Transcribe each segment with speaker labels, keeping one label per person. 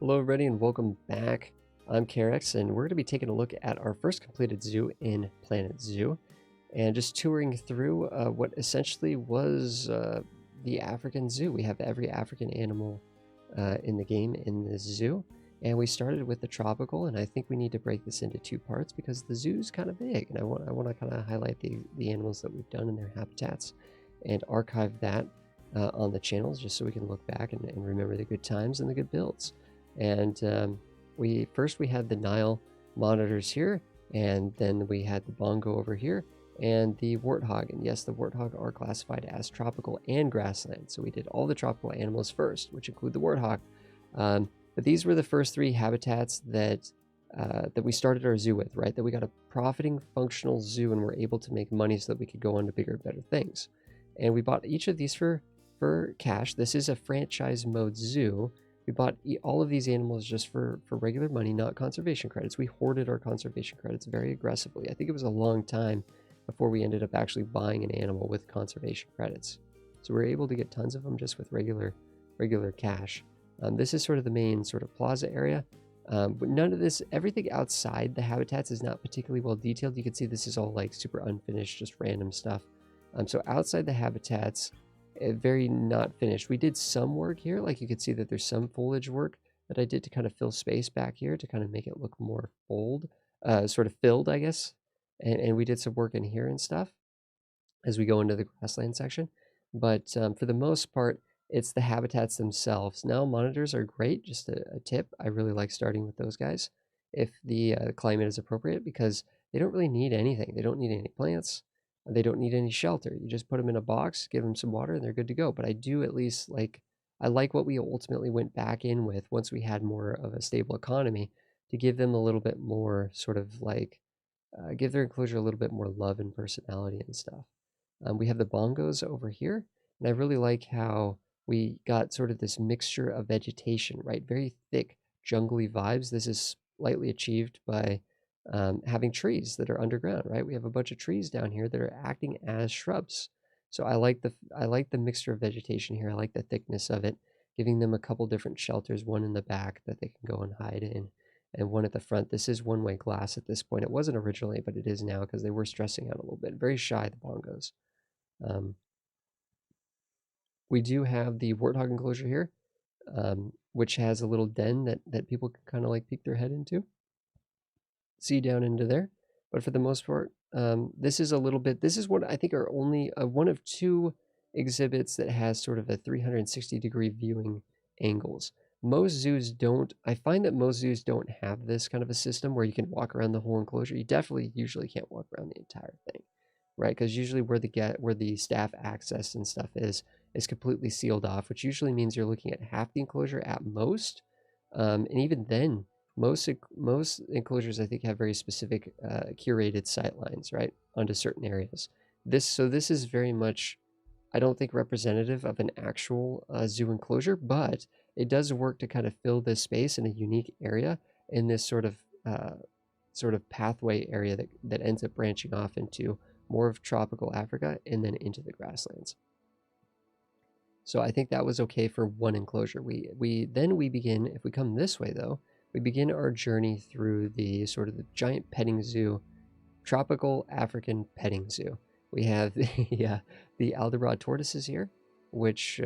Speaker 1: Hello everybody and welcome back. I'm Carex and we're going to be taking a look at our first completed zoo in Planet Zoo and just touring through what essentially was the African zoo. We have every African animal in the game in this zoo, and we started with the tropical, and I think we need to break this into two parts because the zoo's kind of big and I want to kind of highlight the animals that we've done in their habitats and archive that on the channels just so we can look back and remember the good times and the good builds. And we had the Nile monitors here, and then we had the bongo over here, and the warthog. And yes, the warthog are classified as tropical and grassland. So we did all the tropical animals first, which include the warthog. But these were the first three habitats that we started our zoo with, right? That we got a profiting, functional zoo, and we're able to make money so that we could go on to bigger, better things. And we bought each of these for cash. This is a franchise mode zoo. We bought all of these animals just for regular money, not conservation credits. We hoarded our conservation credits very aggressively. I think it was a long time before we ended up actually buying an animal with conservation credits. So we were able to get tons of them just with regular cash. This is sort of the main sort of plaza area. But none of this, everything outside the habitats is not particularly well detailed. You can see this is all like super unfinished, just random stuff. So outside the habitats, very not finished. We did some work here, like you could see that there's some foliage work that I did to kind of fill space back here to kind of make it look more sort of filled, I guess. And we did some work in here and stuff as we go into the grassland section. But for the most part, it's the habitats themselves. Now monitors are great, just a tip. I really like starting with those guys if the climate is appropriate, because they don't really need anything. They don't need any plants. They don't need any shelter. You just put them in a box, give them some water, and they're good to go. But I do at least I like what we ultimately went back in with once we had more of a stable economy, to give them a little bit more sort of give their enclosure a little bit more love and personality and stuff. We have the bongos over here, and I really like how we got sort of this mixture of vegetation, right? Very thick, jungly vibes. This is slightly achieved by having trees that are underground, right? We have a bunch of trees down here that are acting as shrubs. So I like the mixture of vegetation here. I like the thickness of it, giving them a couple different shelters, one in the back that they can go and hide in, and one at the front. This is one-way glass at this point. It wasn't originally, but it is now because they were stressing out a little bit. Very shy, the bongos. We do have the Warthog Enclosure here, which has a little den that people can kind of like peek their head into. See down into there. But for the most part, this is what I think are only one of two exhibits that has sort of a 360-degree viewing angles. Most zoos don't. I find that most zoos don't have this kind of a system where you can walk around the whole enclosure. You definitely usually can't walk around the entire thing, right? Because usually where the staff access and stuff is completely sealed off, which usually means you're looking at half the enclosure at most. And even then, most enclosures, I think, have very specific curated sight lines, right, onto certain areas. This is very much, I don't think, representative of an actual zoo enclosure, but it does work to kind of fill this space in a unique area in this sort of pathway area that ends up branching off into more of tropical Africa and then into the grasslands. So I think that was okay for one enclosure. We begin, if we come this way though, we begin our journey through the sort of the giant petting zoo, tropical African petting zoo. We have the Alder tortoises here, which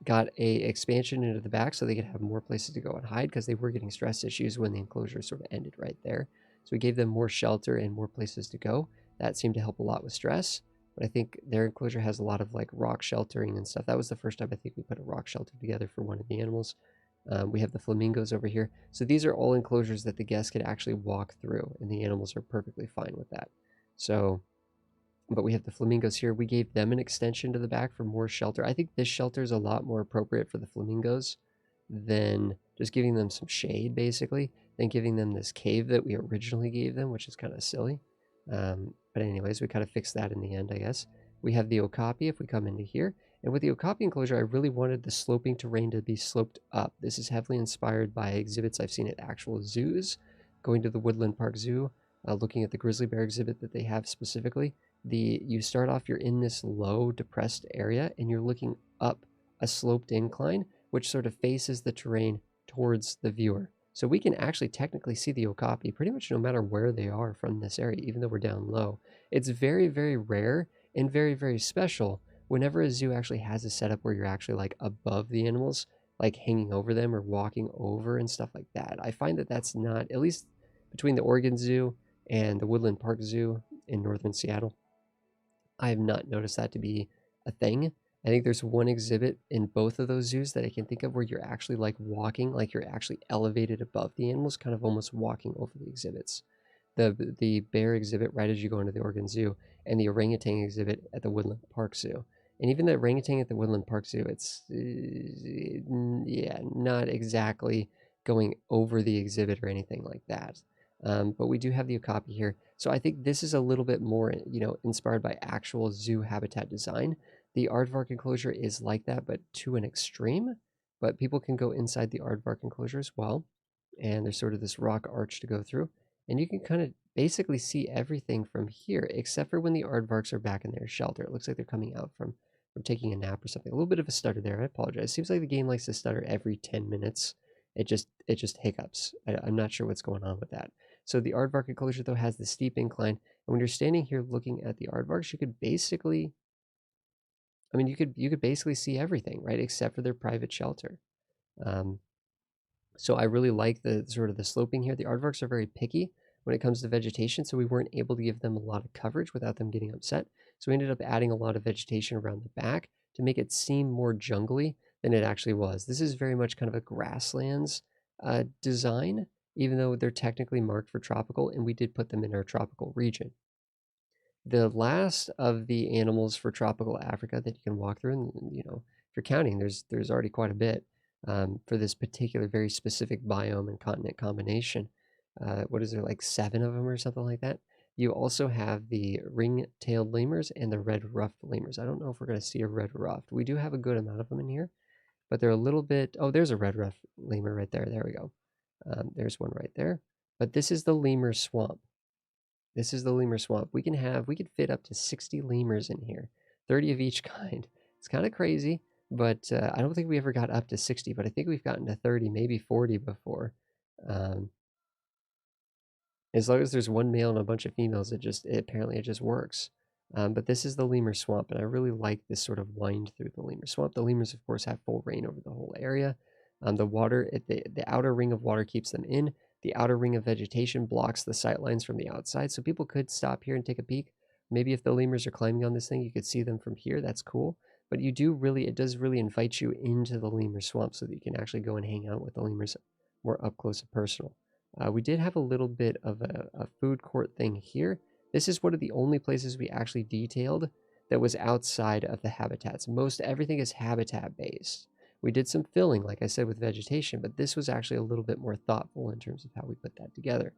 Speaker 1: got a expansion into the back so they could have more places to go and hide, because they were getting stress issues when the enclosure sort of ended right there. So we gave them more shelter and more places to go. That seemed to help a lot with stress. But I think their enclosure has a lot of like rock sheltering and stuff. That was the first time I think we put a rock shelter together for one of the animals. We have the flamingos over here. So these are all enclosures that the guests could actually walk through, and the animals are perfectly fine with that. So, but we have the flamingos here. We gave them an extension to the back for more shelter. I think this shelter is a lot more appropriate for the flamingos than just giving them some shade, basically, than giving them this cave that we originally gave them, which is kind of silly. But anyways, we kind of fixed that in the end, I guess. We have the okapi if we come into here. And with the okapi enclosure, I really wanted the sloping terrain to be sloped up. This is heavily inspired by exhibits I've seen at actual zoos. Going to the Woodland Park Zoo, looking at the grizzly bear exhibit that they have specifically. You start off, you're in this low, depressed area, and you're looking up a sloped incline which sort of faces the terrain towards the viewer. So we can actually technically see the okapi pretty much no matter where they are from this area, even though we're down low. It's very, very rare and very, very special whenever a zoo actually has a setup where you're actually like above the animals, like hanging over them or walking over and stuff like that. I find that that's not, at least between the Oregon Zoo and the Woodland Park Zoo in northern Seattle, I have not noticed that to be a thing. I think there's one exhibit in both of those zoos that I can think of where you're actually like walking, like you're actually elevated above the animals, kind of almost walking over the exhibits. The bear exhibit right as you go into the Oregon Zoo, and the orangutan exhibit at the Woodland Park Zoo. And even the orangutan at the Woodland Park Zoo, it's yeah, not exactly going over the exhibit or anything like that. But we do have the okapi here. So I think this is a little bit more, inspired by actual zoo habitat design. The Aardvark Enclosure is like that, but to an extreme. But people can go inside the Aardvark Enclosure as well. And there's sort of this rock arch to go through. And you can kind of basically see everything from here, except for when the aardvarks are back in their shelter. It looks like they're coming out from taking a nap or something. A little bit of a stutter there. I apologize. Seems like the game likes to stutter every 10 minutes. It just hiccups. I'm not sure what's going on with that. So the Aardvark Enclosure, though, has the steep incline. And when you're standing here looking at the aardvarks, you could basically, you could basically see everything, right, except for their private shelter. So I really like the sort of the sloping here. The aardvarks are very picky when it comes to vegetation, so we weren't able to give them a lot of coverage without them getting upset. So we ended up adding a lot of vegetation around the back to make it seem more jungly than it actually was. This is very much kind of a grasslands design, even though they're technically marked for tropical, and we did put them in our tropical region. The last of the animals for tropical Africa that you can walk through, and if you're counting, there's already quite a bit for this particular very specific biome and continent combination. What is there, like 7 of them or something like that? You also have the ring-tailed lemurs and the red-ruffed lemurs. I don't know if we're going to see a red-ruffed. We do have a good amount of them in here, but they're a little bit. Oh, there's a red-ruffed lemur right there. There we go. There's one right there. But this is the Lemur Swamp. This is the Lemur Swamp. We could fit up to 60 lemurs in here, 30 of each kind. It's kind of crazy, but I don't think we ever got up to 60, but I think we've gotten to 30, maybe 40 before. As long as there's one male and a bunch of females, apparently it just works. But this is the Lemur Swamp, and I really like this sort of wind through the Lemur Swamp. The lemurs, of course, have full reign over the whole area. The outer ring of water keeps them in. The outer ring of vegetation blocks the sight lines from the outside, so people could stop here and take a peek. Maybe if the lemurs are climbing on this thing, you could see them from here. That's cool. But it does really invite you into the Lemur Swamp so that you can actually go and hang out with the lemurs more up close and personal. We did have a little bit of a food court thing here. This is one of the only places we actually detailed that was outside of the habitats. Most everything is habitat based. We did some filling, like I said, with vegetation, but this was actually a little bit more thoughtful in terms of how we put that together.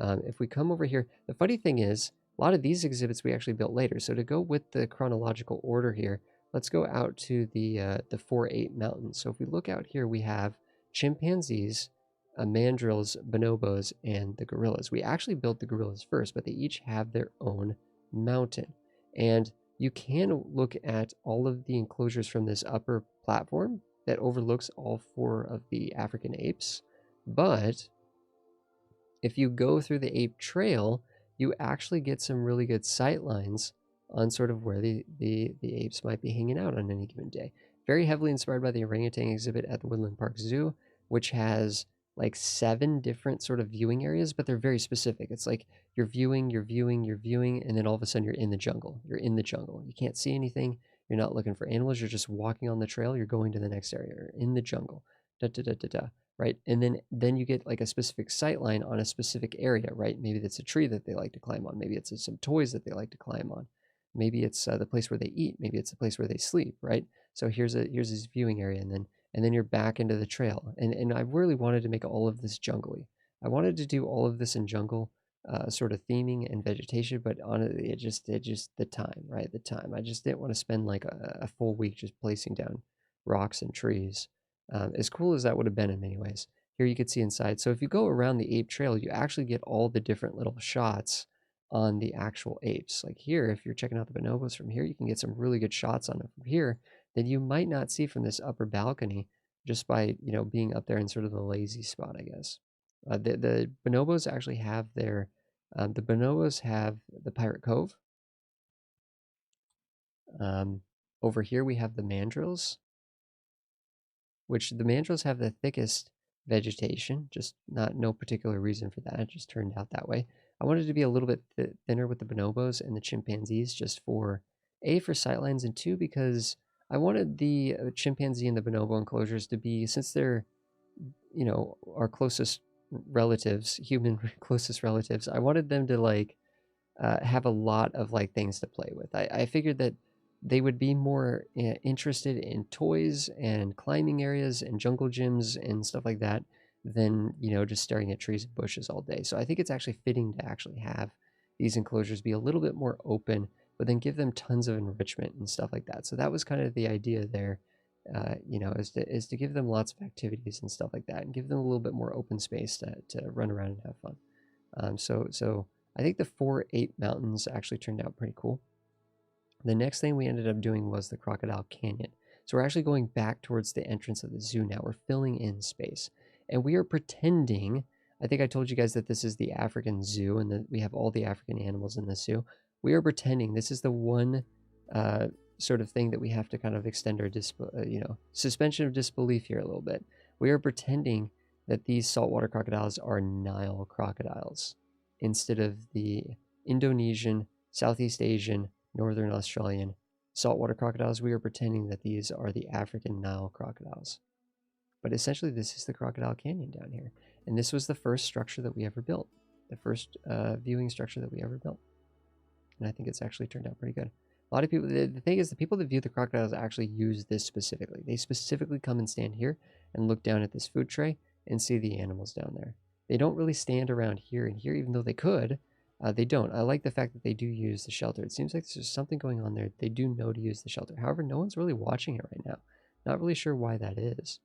Speaker 1: If we come over here, the funny thing is, a lot of these exhibits we actually built later. So to go with the chronological order here, let's go out to the 4-8 mountains. So if we look out here, we have chimpanzees, mandrills, bonobos, and the gorillas. We actually built the gorillas first, but they each have their own mountain. And you can look at all of the enclosures from this upper platform that overlooks all 4 of the African apes. But if you go through the ape trail, you actually get some really good sight lines on sort of where the apes might be hanging out on any given day. Very heavily inspired by the orangutan exhibit at the Woodland Park Zoo, which has like 7 different sort of viewing areas, but they're very specific. It's like you're viewing, and then all of a sudden you're in the jungle. You're in the jungle. You can't see anything. You're not looking for animals. You're just walking on the trail. You're going to the next area. You're in the jungle. Da da da da da. Right, and then you get like a specific sight line on a specific area. Right, maybe it's a tree that they like to climb on. Maybe it's some toys that they like to climb on. Maybe it's the place where they eat. Maybe it's the place where they sleep. Right. So here's this viewing area, and then you're back into the trail. And I really wanted to make all of this jungly. I wanted to do all of this in jungle sort of theming and vegetation, but honestly, it just the time, right? The time. I just didn't want to spend like a full week just placing down rocks and trees. As cool as that would have been in many ways. Here you could see inside. So if you go around the ape trail, you actually get all the different little shots on the actual apes. Like here, if you're checking out the bonobos from here, you can get some really good shots on them from here that you might not see from this upper balcony just by, you know, being up there in sort of the lazy spot, I guess. The bonobos actually have their, the bonobos have the Pirate Cove. Over here we have the mandrills, which the mandrills have the thickest vegetation, just no particular reason for that. It just turned out that way. I wanted to be a little bit thinner with the bonobos and the chimpanzees just for, A, for sightlines, and 2, because I wanted the chimpanzee and the bonobo enclosures to be, since they're, you know, our closest relatives, human closest relatives, I wanted them to like have a lot of like things to play with. I figured that they would be more interested in toys and climbing areas and jungle gyms and stuff like that than, you know, just staring at trees and bushes all day. So I think it's actually fitting to actually have these enclosures be a little bit more open, but then give them tons of enrichment and stuff like that. So that was kind of the idea there, you know, is to give them lots of activities and stuff like that, and give them a little bit more open space to run around and have fun. So I think the 4-8 mountains actually turned out pretty cool. The next thing we ended up doing was the Crocodile Canyon. So we're actually going back towards the entrance of the zoo now. We're filling in space. And we are pretending, I think I told you guys that this is the African zoo and that we have all the African animals in the zoo. We are pretending this is the one sort of thing that we have to kind of extend our you know, suspension of disbelief here a little bit. We are pretending that these saltwater crocodiles are Nile crocodiles instead of the Indonesian, Southeast Asian, Northern Australian saltwater crocodiles. We are pretending that these are the African Nile crocodiles. But essentially, this is the Crocodile Canyon down here. And this was the first structure that we ever built, the first viewing structure that we ever built. And I think it's actually turned out pretty good. A lot of people, the thing is, the people that view the crocodiles actually use this specifically. They specifically come and stand here and look down at this food tray and see the animals down there. They don't really stand around here and here, even though they could. They don't. I like the fact that they do use the shelter. It seems like there's something going on there. They do know to use the shelter. However, no one's really watching it right now. Not really sure why that is.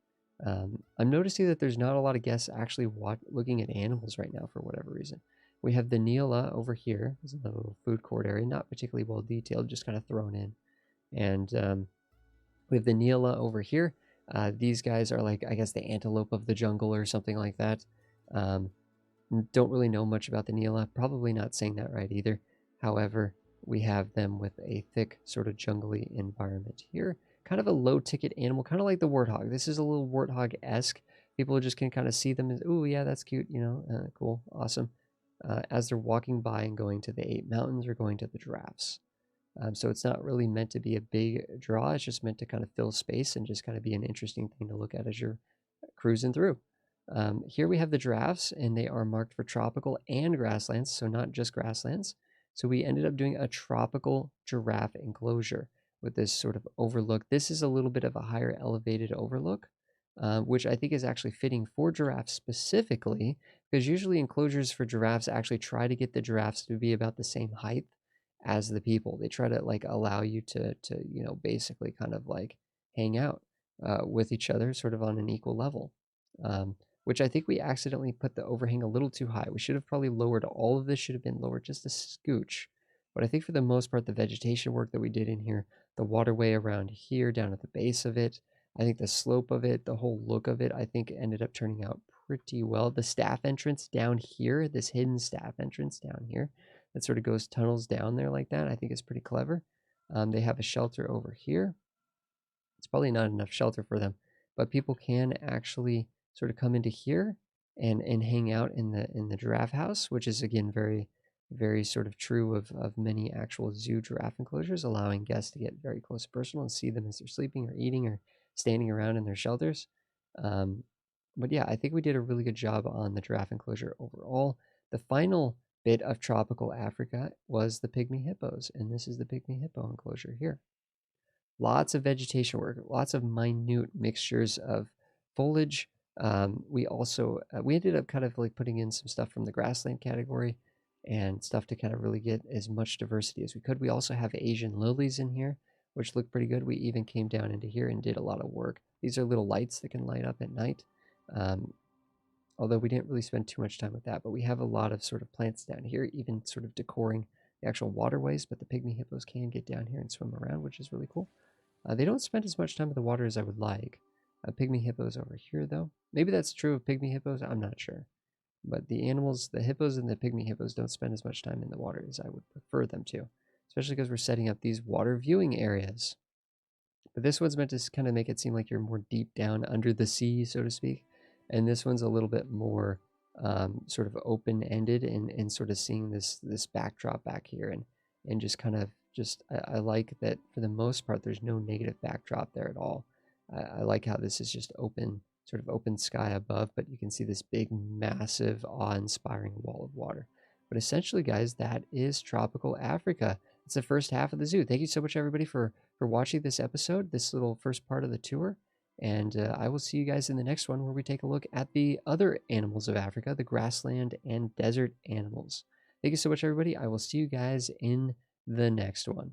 Speaker 1: I'm noticing that there's not a lot of guests actually looking at animals right now for whatever reason. We have the Neola over here. This is a little food court area, not particularly well detailed, just kind of thrown in. And we have the Neola over here. These guys are like, I guess, the antelope of the jungle or something like that. Don't really know much about the Neola. Probably not saying that right either. However, we have them with a thick sort of jungly environment here. Kind of a low ticket animal, kind of like the warthog. This is a little warthog-esque. People just can kind of see them as, oh yeah, that's cute, you know, cool, awesome. As they're walking by and going to the 8 mountains or going to the giraffes. So it's not really meant to be a big draw. It's just meant to kind of fill space and just kind of be an interesting thing to look at as you're cruising through. Here we have the giraffes, and they are marked for tropical and grasslands, so not just grasslands. So we ended up doing a tropical giraffe enclosure with this sort of overlook. This is a little bit of a higher elevated overlook, which I think is actually fitting for giraffes specifically, because usually enclosures for giraffes actually try to get the giraffes to be about the same height as the people. They try to like allow you to you know, basically kind of like hang out with each other sort of on an equal level. Which I think we accidentally put the overhang a little too high. We should have probably lowered, all of this should have been lowered just a scooch. But I think for the most part, the vegetation work that we did in here, the waterway around here, down at the base of it, I think the slope of it, the whole look of it, I think ended up turning out pretty well. The staff entrance down here, this hidden staff entrance down here, that sort of goes tunnels down there like that, I think is pretty clever. They have a shelter over here. It's probably not enough shelter for them, but people can actually sort of come into here and hang out in the giraffe house, which is again very sort of true of many actual zoo giraffe enclosures, allowing guests to get very close and personal and see them as they're sleeping or eating or standing around in their shelters. But yeah, I think we did a really good job on the giraffe enclosure overall. The final bit of tropical Africa was the Pygmy Hippos, and this is the Pygmy Hippo enclosure here. Lots of vegetation work, lots of minute mixtures of foliage. We also, we ended up kind of like putting in some stuff from the grassland category and stuff to kind of really get as much diversity as we could. We also have Asian lilies in here, which look pretty good. We even came down into here and did a lot of work. These are little lights that can light up at night. Although we didn't really spend too much time with that, but we have a lot of sort of plants down here, even sort of decoring the actual waterways, but the Pygmy Hippos can get down here and swim around, which is really cool. They don't spend as much time in the water as I would like. Pygmy hippos over here, though. Maybe that's true of pygmy hippos. I'm not sure. But the animals, the hippos and the pygmy hippos, don't spend as much time in the water as I would prefer them to, especially because we're setting up these water viewing areas. But this one's meant to kind of make it seem like you're more deep down under the sea, so to speak. And this one's a little bit more sort of open-ended and sort of seeing this backdrop back here and just kind of just I like that for the most part there's no negative backdrop there at all. I like how this is just open, sort of open sky above, but you can see this big, massive, awe-inspiring wall of water. But essentially, guys, that is tropical Africa. It's the first half of the zoo. Thank you so much, everybody, for watching this episode, this little first part of the tour. And I will see you guys in the next one where we take a look at the other animals of Africa, the grassland and desert animals. Thank you so much, everybody. I will see you guys in the next one.